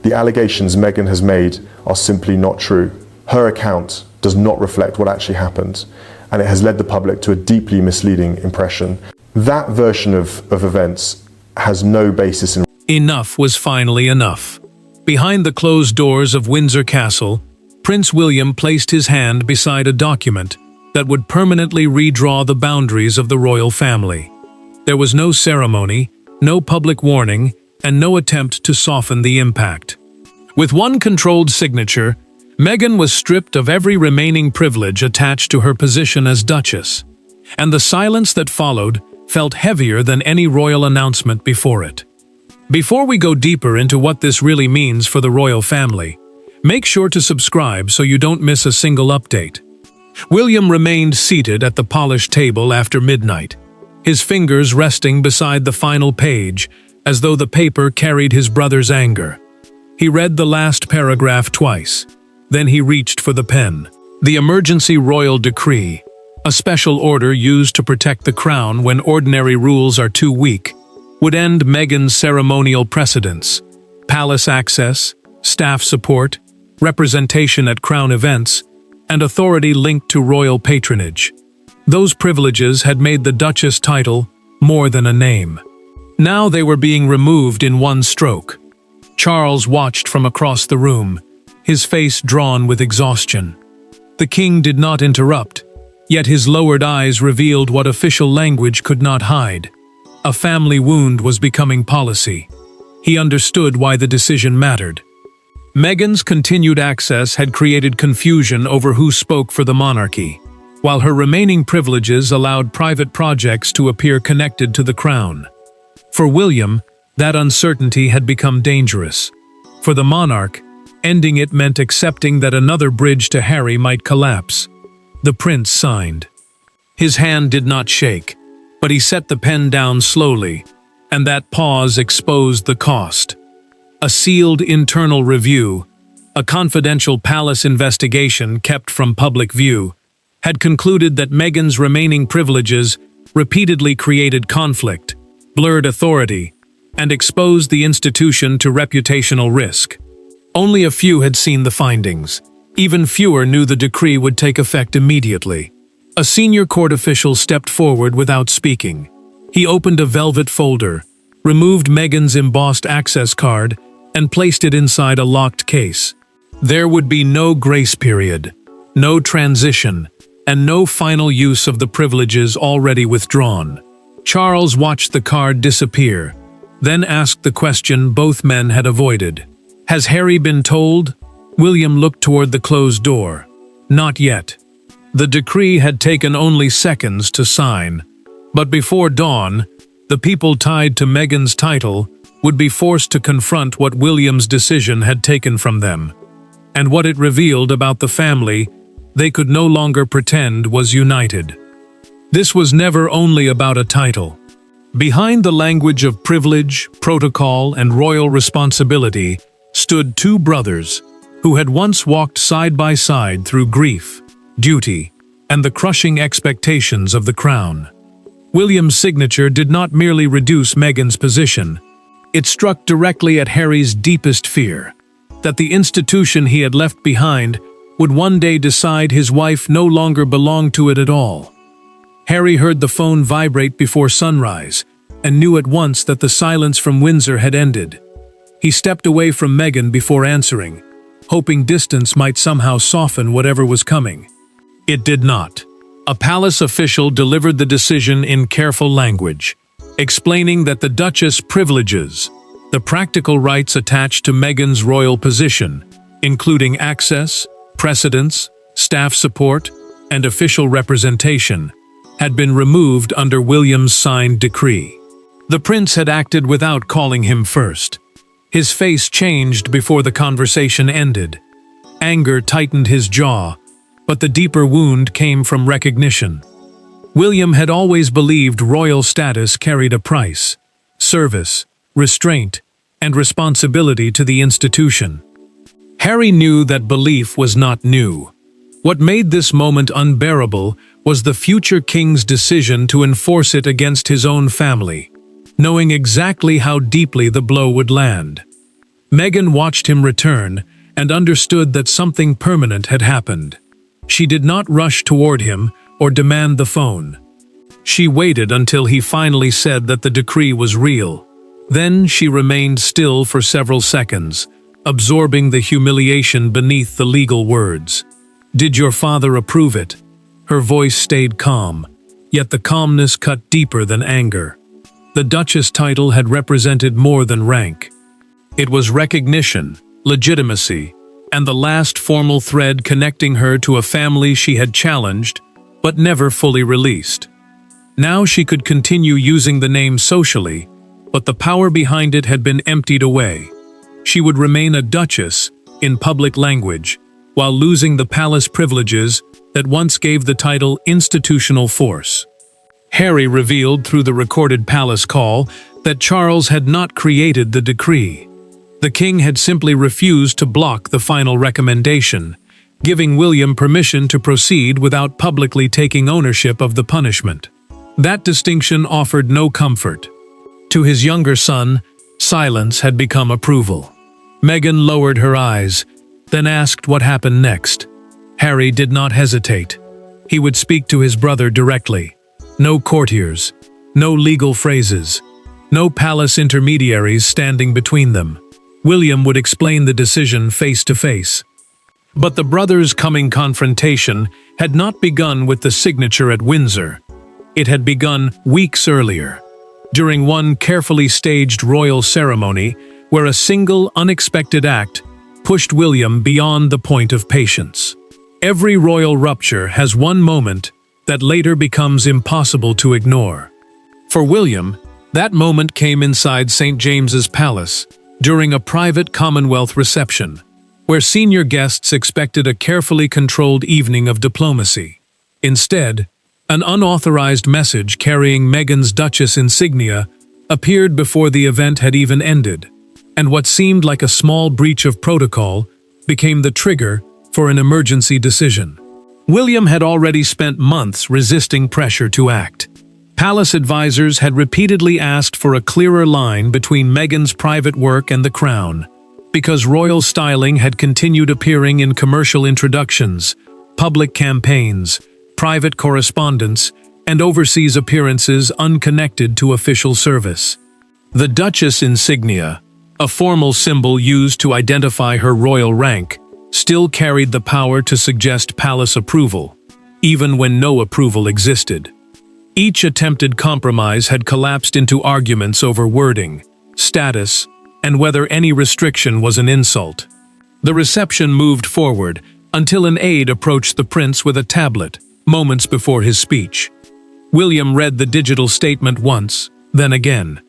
The allegations Meghan has made are simply not true. Her account does not reflect what actually happened, and it has led the public to a deeply misleading impression. That version of events has no basis in... Enough was finally enough. Behind the closed doors of Windsor Castle, Prince William placed his hand beside a document that would permanently redraw the boundaries of the royal family. There was no ceremony, no public warning, and no attempt to soften the impact. With one controlled signature, Meghan was stripped of every remaining privilege attached to her position as Duchess, and the silence that followed felt heavier than any royal announcement before it. Before we go deeper into what this really means for the royal family, make sure to subscribe so you don't miss a single update. William remained seated at the polished table after midnight, his fingers resting beside the final page, as though the paper carried his brother's anger. He read the last paragraph twice. Then he reached for the pen. The emergency royal decree, a special order used to protect the crown when ordinary rules are too weak, would end Meghan's ceremonial precedence, palace access, staff support, representation at crown events, and authority linked to royal patronage. Those privileges had made the Duchess title more than a name. Now they were being removed in one stroke. Charles watched from across the room, his face drawn with exhaustion. The king did not interrupt, yet his lowered eyes revealed what official language could not hide. A family wound was becoming policy. He understood why the decision mattered. Meghan's continued access had created confusion over who spoke for the monarchy, while her remaining privileges allowed private projects to appear connected to the crown. For William, that uncertainty had become dangerous. For the monarch, ending it meant accepting that another bridge to Harry might collapse. The prince signed. His hand did not shake, but he set the pen down slowly, and that pause exposed the cost. A sealed internal review, a confidential palace investigation kept from public view, had concluded that Meghan's remaining privileges repeatedly created conflict, blurred authority, and exposed the institution to reputational risk. Only a few had seen the findings. Even fewer knew the decree would take effect immediately. A senior court official stepped forward without speaking. He opened a velvet folder, removed Meghan's embossed access card, and placed it inside a locked case. There would be no grace period, no transition, and no final use of the privileges already withdrawn. Charles watched the card disappear, then asked the question both men had avoided. "Has Harry been told?" William looked toward the closed door. Not yet. The decree had taken only seconds to sign, but before dawn, the people tied to Meghan's title would be forced to confront what William's decision had taken from them, and what it revealed about the family they could no longer pretend was united. This was never only about a title. Behind the language of privilege, protocol, and royal responsibility stood two brothers who had once walked side by side through grief, duty, and the crushing expectations of the crown. William's signature did not merely reduce Meghan's position. It struck directly at Harry's deepest fear, that the institution he had left behind would one day decide his wife no longer belonged to it at all. Harry heard the phone vibrate before sunrise and knew at once that the silence from Windsor had ended. He stepped away from Meghan before answering, hoping distance might somehow soften whatever was coming. It did not. A palace official delivered the decision in careful language, explaining that the Duchess' privileges, the practical rights attached to Meghan's royal position, including access, precedence, staff support, and official representation, had been removed under William's signed decree. The prince had acted without calling him first. His face changed before the conversation ended. Anger tightened his jaw, but the deeper wound came from recognition. William had always believed royal status carried a price: service, restraint, and responsibility to the institution. Harry knew that belief was not new. What made this moment unbearable was the future king's decision to enforce it against his own family, knowing exactly how deeply the blow would land. Meghan watched him return and understood that something permanent had happened. She did not rush toward him or demand the phone. She waited until he finally said that the decree was real. Then she remained still for several seconds, absorbing the humiliation beneath the legal words. "Did your father approve it?" Her voice stayed calm, yet the calmness cut deeper than anger. The Duchess title had represented more than rank. It was recognition, legitimacy, and the last formal thread connecting her to a family she had challenged, but never fully released. Now she could continue using the name socially, but the power behind it had been emptied away. She would remain a Duchess in public language, while losing the palace privileges that once gave the title institutional force. Harry revealed through the recorded palace call that Charles had not created the decree. The king had simply refused to block the final recommendation, giving William permission to proceed without publicly taking ownership of the punishment. That distinction offered no comfort. To his younger son, silence had become approval. Meghan lowered her eyes, then asked what happened next. Harry did not hesitate. He would speak to his brother directly. No courtiers, no legal phrases, no palace intermediaries standing between them. William would explain the decision face to face. But the brothers' coming confrontation had not begun with the signature at Windsor. It had begun weeks earlier, during one carefully staged royal ceremony where a single unexpected act pushed William beyond the point of patience. Every royal rupture has one moment that later becomes impossible to ignore. For William, that moment came inside St. James's Palace during a private Commonwealth reception, where senior guests expected a carefully controlled evening of diplomacy. Instead, an unauthorized message carrying Meghan's Duchess insignia appeared before the event had even ended, and what seemed like a small breach of protocol became the trigger for an emergency decision. William had already spent months resisting pressure to act. Palace advisors had repeatedly asked for a clearer line between Meghan's private work and the crown, because royal styling had continued appearing in commercial introductions, public campaigns, private correspondence, and overseas appearances unconnected to official service. The Duchess insignia, a formal symbol used to identify her royal rank, still carried the power to suggest palace approval, even when no approval existed. Each attempted compromise had collapsed into arguments over wording, status, and whether any restriction was an insult. The reception moved forward until an aide approached the prince with a tablet, moments before his speech. William read the digital statement once, then again.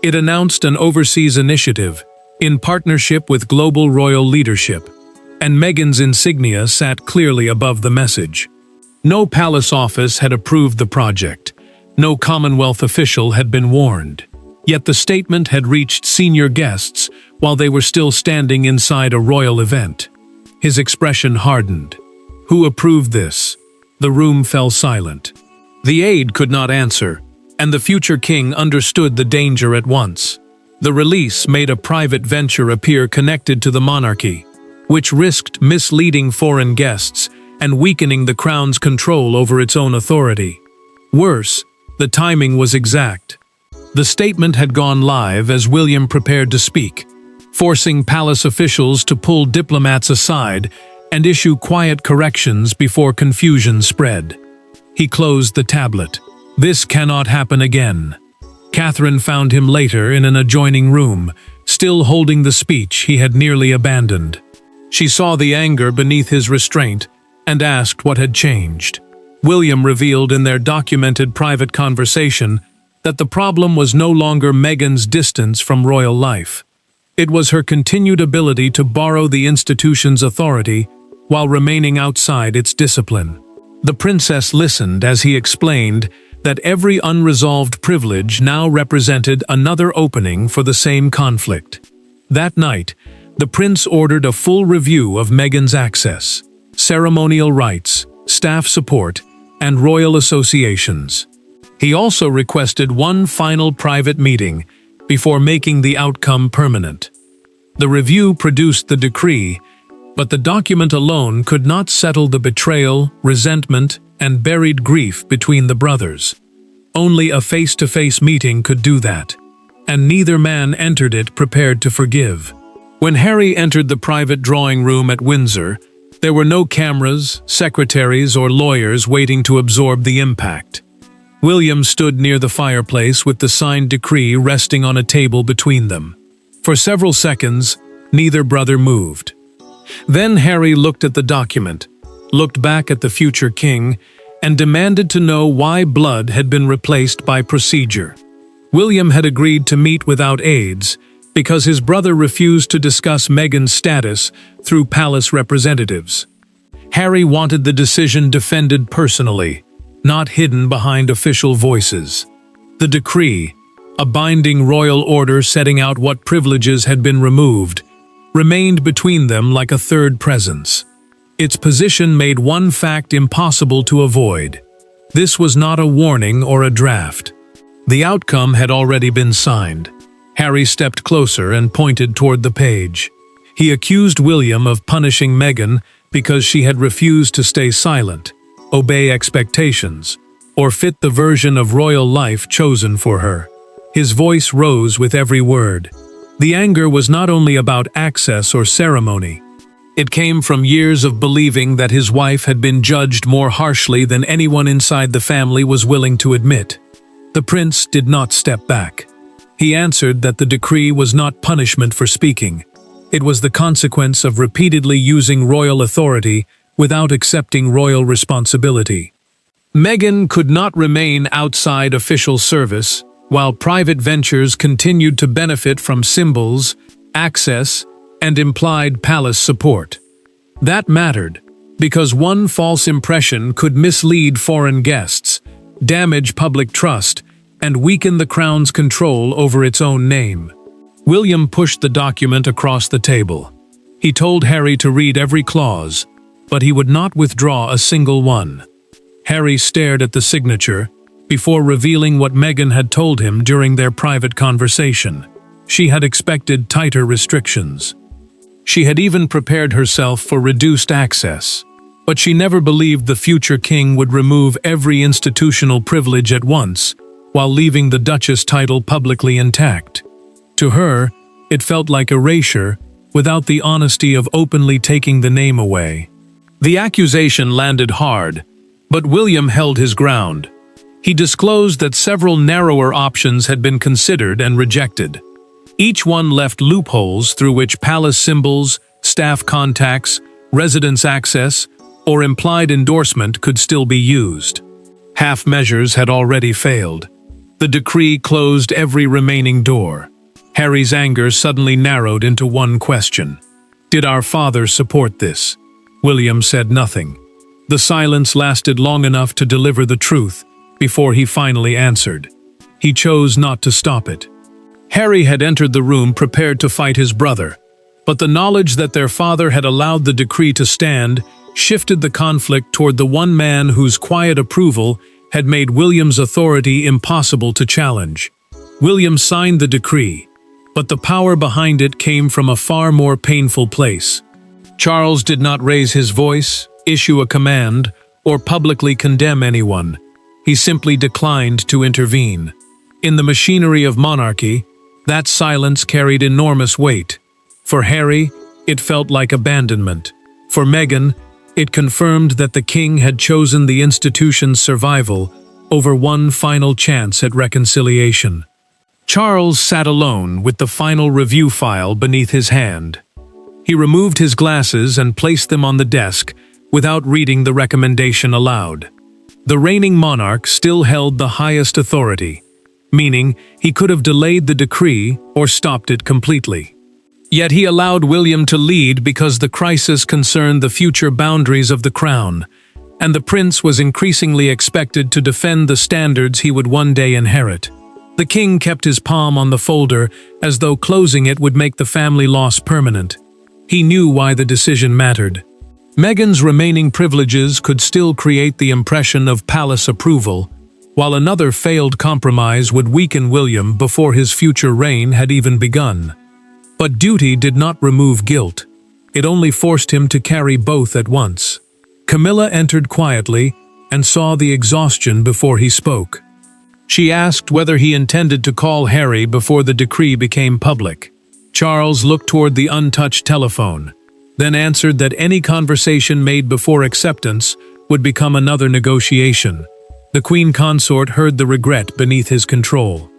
It announced an overseas initiative, in partnership with global royal leadership, and Meghan's insignia sat clearly above the message. No palace office had approved the project. No Commonwealth official had been warned. Yet the statement had reached senior guests while they were still standing inside a royal event. His expression hardened. Who approved this? The room fell silent. The aide could not answer, and the future king understood the danger at once. The release made a private venture appear connected to the monarchy, which risked misleading foreign guests and weakening the crown's control over its own authority. Worse, the timing was exact. The statement had gone live as William prepared to speak, forcing palace officials to pull diplomats aside and issue quiet corrections before confusion spread. He closed the tablet. This cannot happen again. Catherine found him later in an adjoining room, still holding the speech he had nearly abandoned. She saw the anger beneath his restraint and asked what had changed. William revealed in their documented private conversation that the problem was no longer Meghan's distance from royal life. It was her continued ability to borrow the institution's authority while remaining outside its discipline. The princess listened as he explained that every unresolved privilege now represented another opening for the same conflict. That night, the prince ordered a full review of Meghan's access, ceremonial rights, staff support, and royal associations. He also requested one final private meeting before making the outcome permanent. The review produced the decree, but the document alone could not settle the betrayal, resentment, and buried grief between the brothers. Only a face-to-face meeting could do that, and neither man entered it prepared to forgive. When Harry entered the private drawing room at Windsor, there were no cameras, secretaries, or lawyers waiting to absorb the impact. William stood near the fireplace with the signed decree resting on a table between them. For several seconds, neither brother moved. Then Harry looked at the document, looked back at the future king, and demanded to know why blood had been replaced by procedure. William had agreed to meet without aides because his brother refused to discuss Meghan's status through palace representatives. Harry wanted the decision defended personally, not hidden behind official voices. The decree, a binding royal order setting out what privileges had been removed, remained between them like a third presence. Its position made one fact impossible to avoid. This was not a warning or a draft. The outcome had already been signed. Harry stepped closer and pointed toward the page. He accused William of punishing Meghan because she had refused to stay silent, obey expectations, or fit the version of royal life chosen for her. His voice rose with every word. The anger was not only about access or ceremony. It came from years of believing that his wife had been judged more harshly than anyone inside the family was willing to admit. The prince did not step back. He answered that the decree was not punishment for speaking. It was the consequence of repeatedly using royal authority without accepting royal responsibility. Meghan could not remain outside official service, while private ventures continued to benefit from symbols, access, and implied palace support. That mattered, because one false impression could mislead foreign guests, damage public trust, and weaken the crown's control over its own name. William pushed the document across the table. He told Harry to read every clause, but he would not withdraw a single one. Harry stared at the signature before revealing what Meghan had told him during their private conversation. She had expected tighter restrictions. She had even prepared herself for reduced access, but she never believed the future king would remove every institutional privilege at once, while leaving the Duchess title publicly intact. To her, it felt like erasure without the honesty of openly taking the name away. The accusation landed hard, but William held his ground. He disclosed that several narrower options had been considered and rejected. Each one left loopholes through which palace symbols, staff contacts, residence access, or implied endorsement could still be used. Half measures had already failed. The decree closed every remaining door. Harry's anger suddenly narrowed into one question. Did our father support this? William said nothing. The silence lasted long enough to deliver the truth before he finally answered. He chose not to stop it. Harry had entered the room prepared to fight his brother, but the knowledge that their father had allowed the decree to stand shifted the conflict toward the one man whose quiet approval had made William's authority impossible to challenge. William signed the decree, but the power behind it came from a far more painful place. Charles did not raise his voice, issue a command, or publicly condemn anyone. He simply declined to intervene. In the machinery of monarchy, that silence carried enormous weight. For Harry, it felt like abandonment. For Meghan, it confirmed that the king had chosen the institution's survival over one final chance at reconciliation. Charles sat alone with the final review file beneath his hand. He removed his glasses and placed them on the desk without reading the recommendation aloud. The reigning monarch still held the highest authority, meaning he could have delayed the decree or stopped it completely. Yet he allowed William to lead because the crisis concerned the future boundaries of the crown, and the prince was increasingly expected to defend the standards he would one day inherit. The king kept his palm on the folder as though closing it would make the family loss permanent. He knew why the decision mattered. Meghan's remaining privileges could still create the impression of palace approval, while another failed compromise would weaken William before his future reign had even begun. But duty did not remove guilt. It only forced him to carry both at once. Camilla entered quietly and saw the exhaustion before he spoke. She asked whether he intended to call Harry before the decree became public. Charles looked toward the untouched telephone, then answered that any conversation made before acceptance would become another negotiation. The Queen Consort heard the regret beneath his control.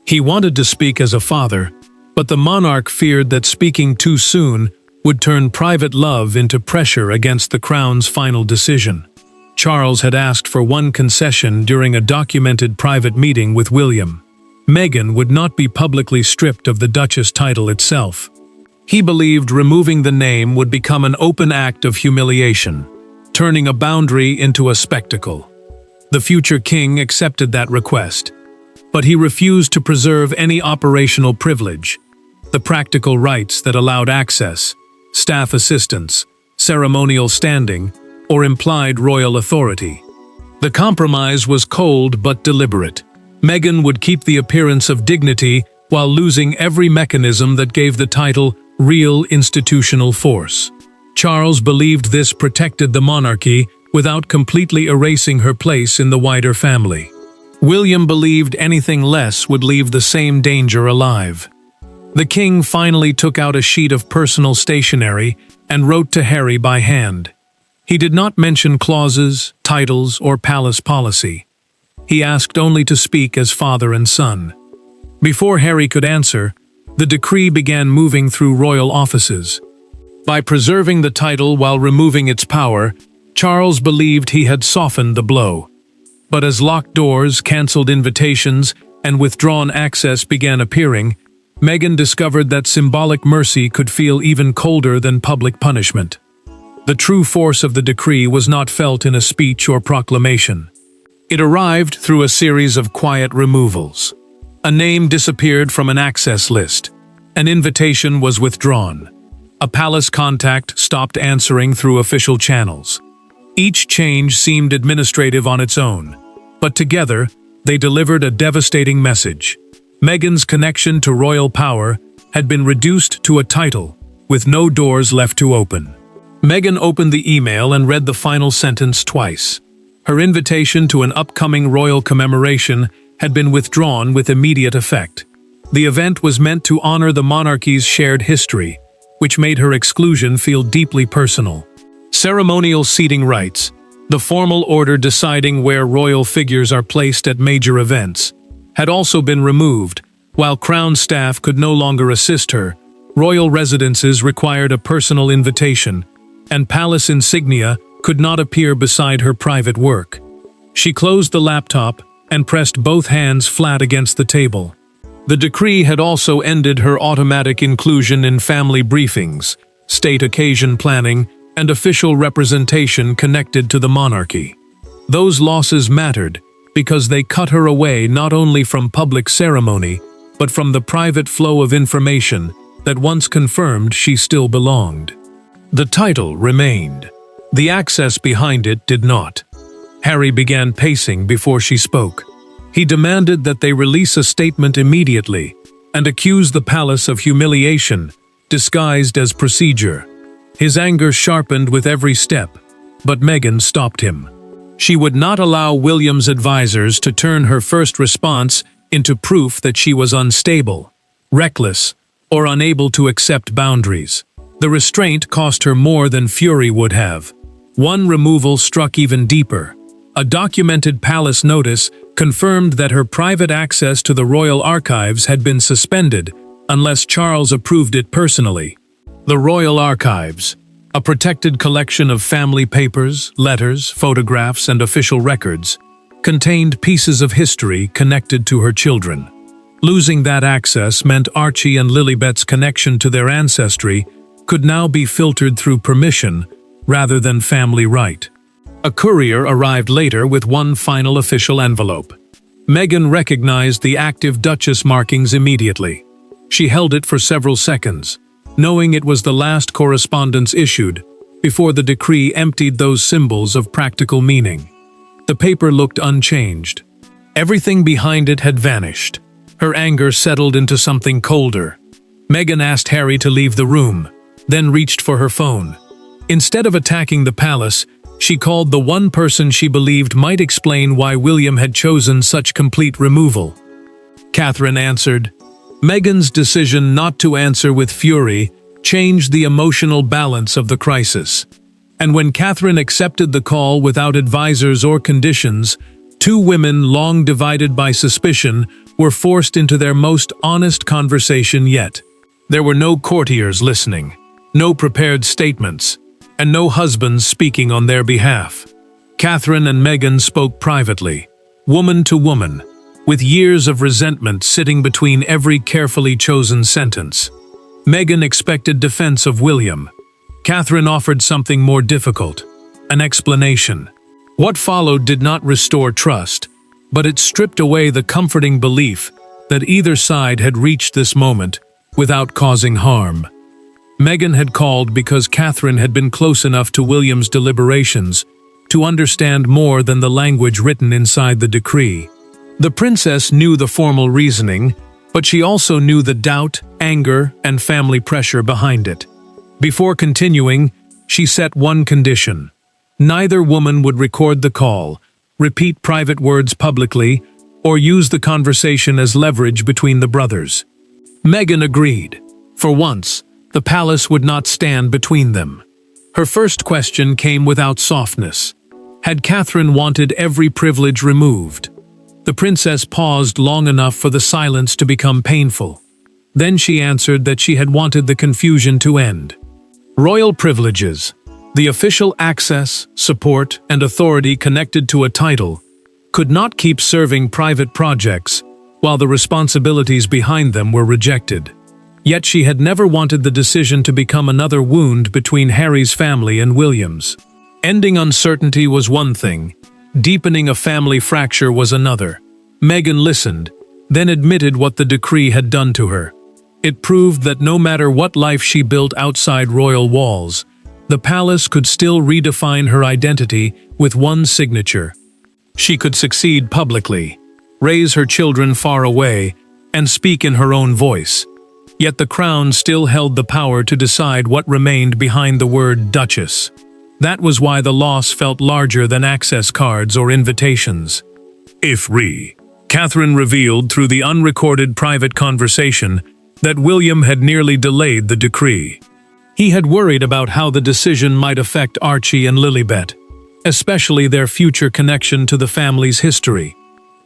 He wanted to speak as a father, but the monarch feared that speaking too soon would turn private love into pressure against the crown's final decision. Charles had asked for one concession during a documented private meeting with William. Meghan would not be publicly stripped of the Duchess title itself. He believed removing the name would become an open act of humiliation, turning a boundary into a spectacle. The future king accepted that request, but he refused to preserve any operational privilege, the practical rights that allowed access, staff assistance, ceremonial standing, or implied royal authority. The compromise was cold but deliberate. Meghan would keep the appearance of dignity while losing every mechanism that gave the title real institutional force. Charles believed this protected the monarchy without completely erasing her place in the wider family. William believed anything less would leave the same danger alive. The king finally took out a sheet of personal stationery and wrote to Harry by hand. He did not mention clauses, titles, or palace policy. He asked only to speak as father and son. Before Harry could answer, the decree began moving through royal offices. By preserving the title while removing its power, Charles believed he had softened the blow. But as locked doors, cancelled invitations, and withdrawn access began appearing, Meghan discovered that symbolic mercy could feel even colder than public punishment. The true force of the decree was not felt in a speech or proclamation. It arrived through a series of quiet removals. A name disappeared from an access list. An invitation was withdrawn. A palace contact stopped answering through official channels. Each change seemed administrative on its own, but together they delivered a devastating message. Meghan's connection to royal power had been reduced to a title, with no doors left to open. Meghan opened the email and read the final sentence twice. Her invitation to an upcoming royal commemoration had been withdrawn with immediate effect. The event was meant to honor the monarchy's shared history, which made her exclusion feel deeply personal. Ceremonial seating rights, the formal order deciding where royal figures are placed at major events, had also been removed. While crown staff could no longer assist her, royal residences required a personal invitation, and palace insignia could not appear beside her private work. She closed the laptop and pressed both hands flat against the table. The decree had also ended her automatic inclusion in family briefings, state occasion planning, and official representation connected to the monarchy. Those losses mattered because they cut her away not only from public ceremony, but from the private flow of information that once confirmed she still belonged. The title remained. The access behind it did not. Harry began pacing before she spoke. He demanded that they release a statement immediately and accused the palace of humiliation, disguised as procedure. His anger sharpened with every step, but Meghan stopped him. She would not allow William's advisors to turn her first response into proof that she was unstable, reckless, or unable to accept boundaries. The restraint cost her more than fury would have. One removal struck even deeper. A documented palace notice confirmed that her private access to the royal archives had been suspended unless Charles approved it personally. The Royal Archives, a protected collection of family papers, letters, photographs, and official records, contained pieces of history connected to her children. Losing that access meant Archie and Lilibet's connection to their ancestry could now be filtered through permission rather than family right. A courier arrived later with one final official envelope. Meghan recognized the active Duchess markings immediately. She held it for several seconds, knowing it was the last correspondence issued before the decree emptied those symbols of practical meaning. The paper looked unchanged. Everything behind it had vanished. Her anger settled into something colder. Meghan asked Harry to leave the room, then reached for her phone. Instead of attacking the palace, she called the one person she believed might explain why William had chosen such complete removal. Catherine answered. Meghan's decision not to answer with fury changed the emotional balance of the crisis. And when Catherine accepted the call without advisors or conditions, two women long divided by suspicion were forced into their most honest conversation yet. There were no courtiers listening, no prepared statements, and no husbands speaking on their behalf. Catherine and Meghan spoke privately, woman to woman, with years of resentment sitting between every carefully chosen sentence. Meghan expected defense of William. Catherine offered something more difficult, an explanation. What followed did not restore trust, but it stripped away the comforting belief that either side had reached this moment without causing harm. Meghan had called because Catherine had been close enough to William's deliberations to understand more than the language written inside the decree. The princess knew the formal reasoning, but she also knew the doubt, anger, and family pressure behind it. Before continuing, she set one condition. Neither woman would record the call, repeat private words publicly, or use the conversation as leverage between the brothers. Meghan agreed. For once, the palace would not stand between them. Her first question came without softness. Had Catherine wanted every privilege removed? The princess paused long enough for the silence to become painful. Then she answered that she had wanted the confusion to end. Royal privileges, the official access, support, and authority connected to a title, could not keep serving private projects while the responsibilities behind them were rejected. Yet she had never wanted the decision to become another wound between Harry's family and William's. Ending uncertainty was one thing, deepening a family fracture was another. Meghan listened, then admitted what the decree had done to her. It proved that no matter what life she built outside royal walls, the palace could still redefine her identity with one signature. She could succeed publicly, raise her children far away, and speak in her own voice. Yet the crown still held the power to decide what remained behind the word Duchess. That was why the loss felt larger than access cards or invitations. Catherine revealed through the unrecorded private conversation that William had nearly delayed the decree. He had worried about how the decision might affect Archie and Lilibet, especially their future connection to the family's history.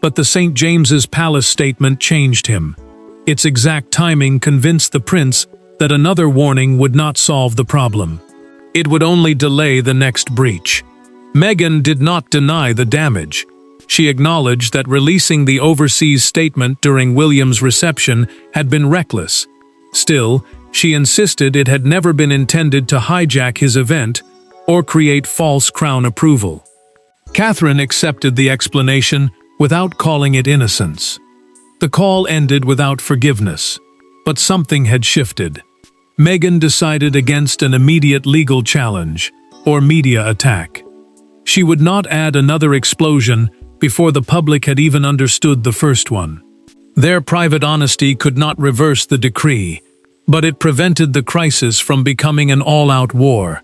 But the St. James's Palace statement changed him. Its exact timing convinced the prince that another warning would not solve the problem. It would only delay the next breach. Meghan did not deny the damage. She acknowledged that releasing the overseas statement during William's reception had been reckless. Still, she insisted it had never been intended to hijack his event or create false crown approval. Catherine accepted the explanation without calling it innocence. The call ended without forgiveness, but something had shifted. Meghan decided against an immediate legal challenge or media attack. She would not add another explosion before the public had even understood the first one. Their private honesty could not reverse the decree, but it prevented the crisis from becoming an all-out war.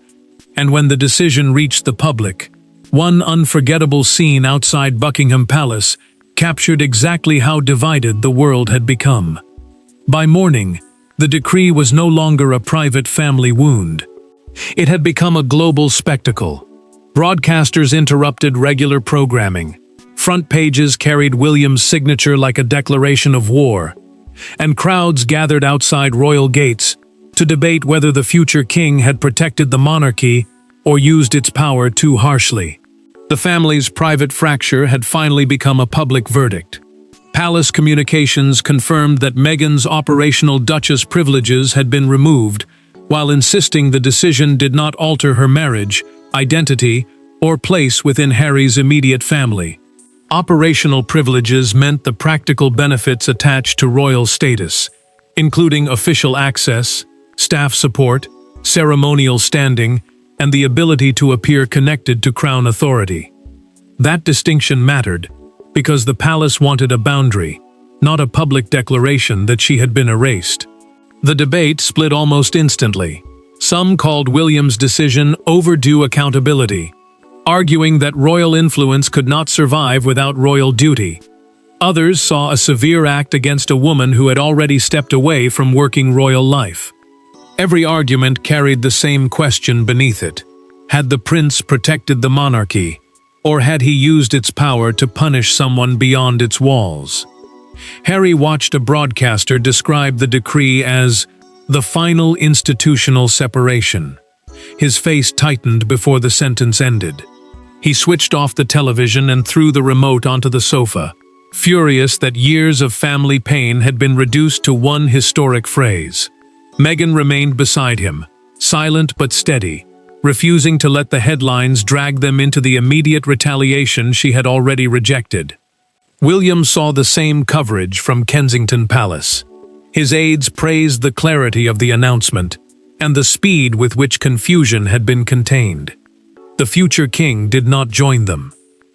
And when the decision reached the public, one unforgettable scene outside Buckingham Palace captured exactly how divided the world had become. By morning, the decree was no longer a private family wound. It had become a global spectacle. Broadcasters interrupted regular programming. Front pages carried William's signature like a declaration of war, and crowds gathered outside royal gates to debate whether the future king had protected the monarchy or used its power too harshly. The family's private fracture had finally become a public verdict. Palace communications confirmed that Meghan's operational Duchess privileges had been removed, while insisting the decision did not alter her marriage, identity, or place within Harry's immediate family. Operational privileges meant the practical benefits attached to royal status, including official access, staff support, ceremonial standing, and the ability to appear connected to crown authority. That distinction mattered, because the palace wanted a boundary, not a public declaration that she had been erased. The debate split almost instantly. Some called William's decision overdue accountability, arguing that royal influence could not survive without royal duty. Others saw a severe act against a woman who had already stepped away from working royal life. Every argument carried the same question beneath it. Had the prince protected the monarchy, or had he used its power to punish someone beyond its walls? Harry watched a broadcaster describe the decree as the final institutional separation. His face tightened before the sentence ended. He switched off the television and threw the remote onto the sofa, furious that years of family pain had been reduced to one historic phrase. Meghan remained beside him, silent but steady, refusing to let the headlines drag them into the immediate retaliation she had already rejected. William saw the same coverage from Kensington Palace. His aides praised the clarity of the announcement and the speed with which confusion had been contained. The future king did not join them.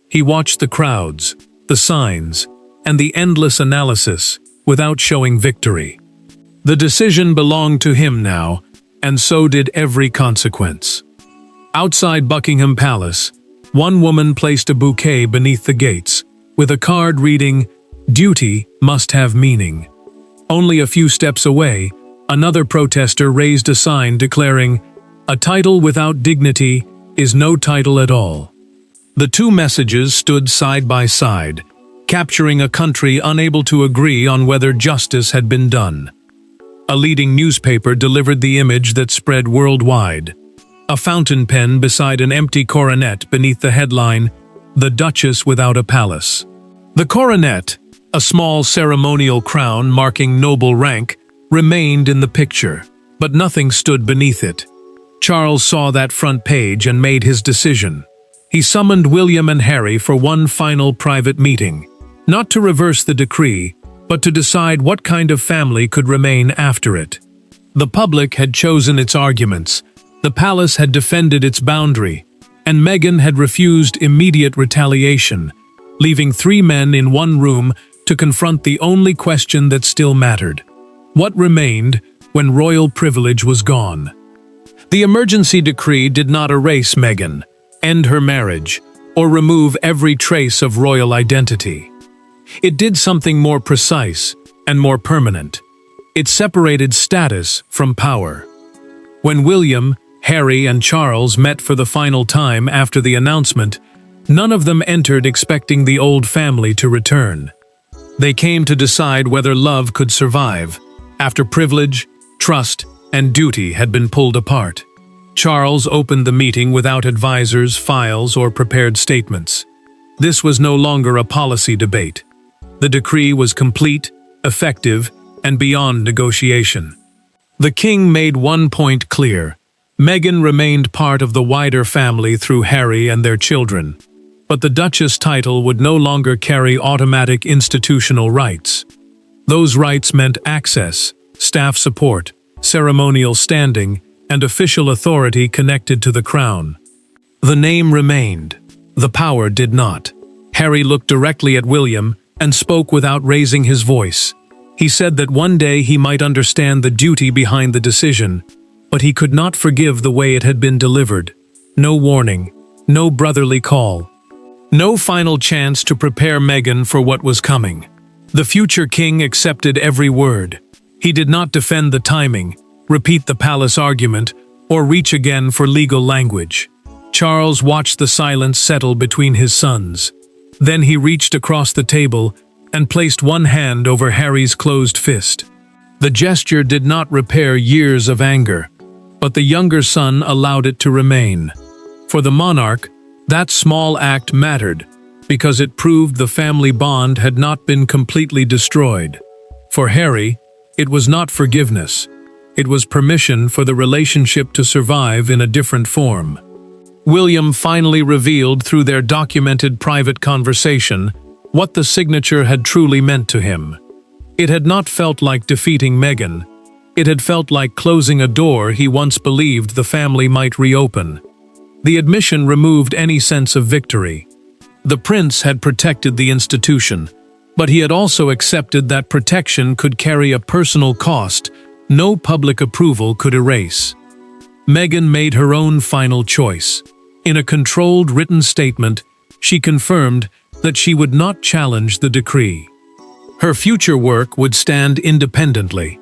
He watched the crowds, the signs, and the endless analysis without showing victory. The decision belonged to him now, and so did every consequence. Outside Buckingham Palace, one woman placed a bouquet beneath the gates, with a card reading, "Duty must have meaning." Only a few steps away, another protester raised a sign declaring, "A title without dignity is no title at all." The two messages stood side by side, capturing a country unable to agree on whether justice had been done. A leading newspaper delivered the image that spread worldwide. A fountain pen beside an empty coronet beneath the headline, "The Duchess without a palace." The coronet, a small ceremonial crown marking noble rank, remained in the picture, but nothing stood beneath it. Charles saw that front page and made his decision. He summoned William and Harry for one final private meeting, not to reverse the decree, but to decide what kind of family could remain after it. The public had chosen its arguments, the palace had defended its boundary, and Meghan had refused immediate retaliation, leaving three men in one room to confront the only question that still mattered. What remained when royal privilege was gone? The emergency decree did not erase Meghan, end her marriage, or remove every trace of royal identity. It did something more precise and more permanent. It separated status from power. When William, Harry, and Charles met for the final time after the announcement, none of them entered expecting the old family to return. They came to decide whether love could survive, after privilege, trust, and duty had been pulled apart. Charles opened the meeting without advisors, files, or prepared statements. This was no longer a policy debate. The decree was complete, effective, and beyond negotiation. The king made one point clear. Meghan remained part of the wider family through Harry and their children, but the Duchess title would no longer carry automatic institutional rights. Those rights meant access, staff support, ceremonial standing, and official authority connected to the crown. The name remained. The power did not. Harry looked directly at William and spoke without raising his voice. He said that one day he might understand the duty behind the decision, but he could not forgive the way it had been delivered. No warning, no brotherly call, no final chance to prepare Meghan for what was coming. The future king accepted every word. He did not defend the timing, repeat the palace argument, or reach again for legal language. Charles watched the silence settle between his sons. Then he reached across the table and placed one hand over Harry's closed fist. The gesture did not repair years of anger, but the younger son allowed it to remain. For the monarch, that small act mattered, because it proved the family bond had not been completely destroyed. For Harry, it was not forgiveness. It was permission for the relationship to survive in a different form. William finally revealed through their documented private conversation what the signature had truly meant to him. It had not felt like defeating Meghan. It had felt like closing a door he once believed the family might reopen. The admission removed any sense of victory. The prince had protected the institution, but he had also accepted that protection could carry a personal cost no public approval could erase. Meghan made her own final choice. In a controlled written statement, she confirmed that she would not challenge the decree. Her future work would stand independently,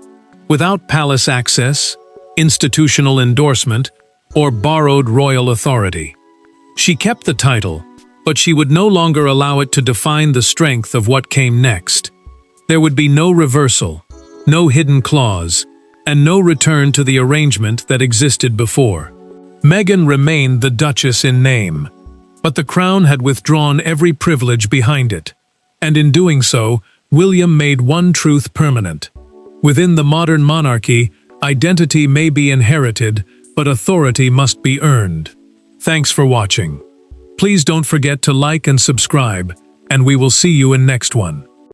without palace access, institutional endorsement, or borrowed royal authority. She kept the title, but she would no longer allow it to define the strength of what came next. There would be no reversal, no hidden clause, and no return to the arrangement that existed before. Meghan remained the Duchess in name, but the crown had withdrawn every privilege behind it, and in doing so, William made one truth permanent. Within the modern monarchy, identity may be inherited, but authority must be earned. Thanks for watching. Please don't forget to like and subscribe, and we will see you in next one.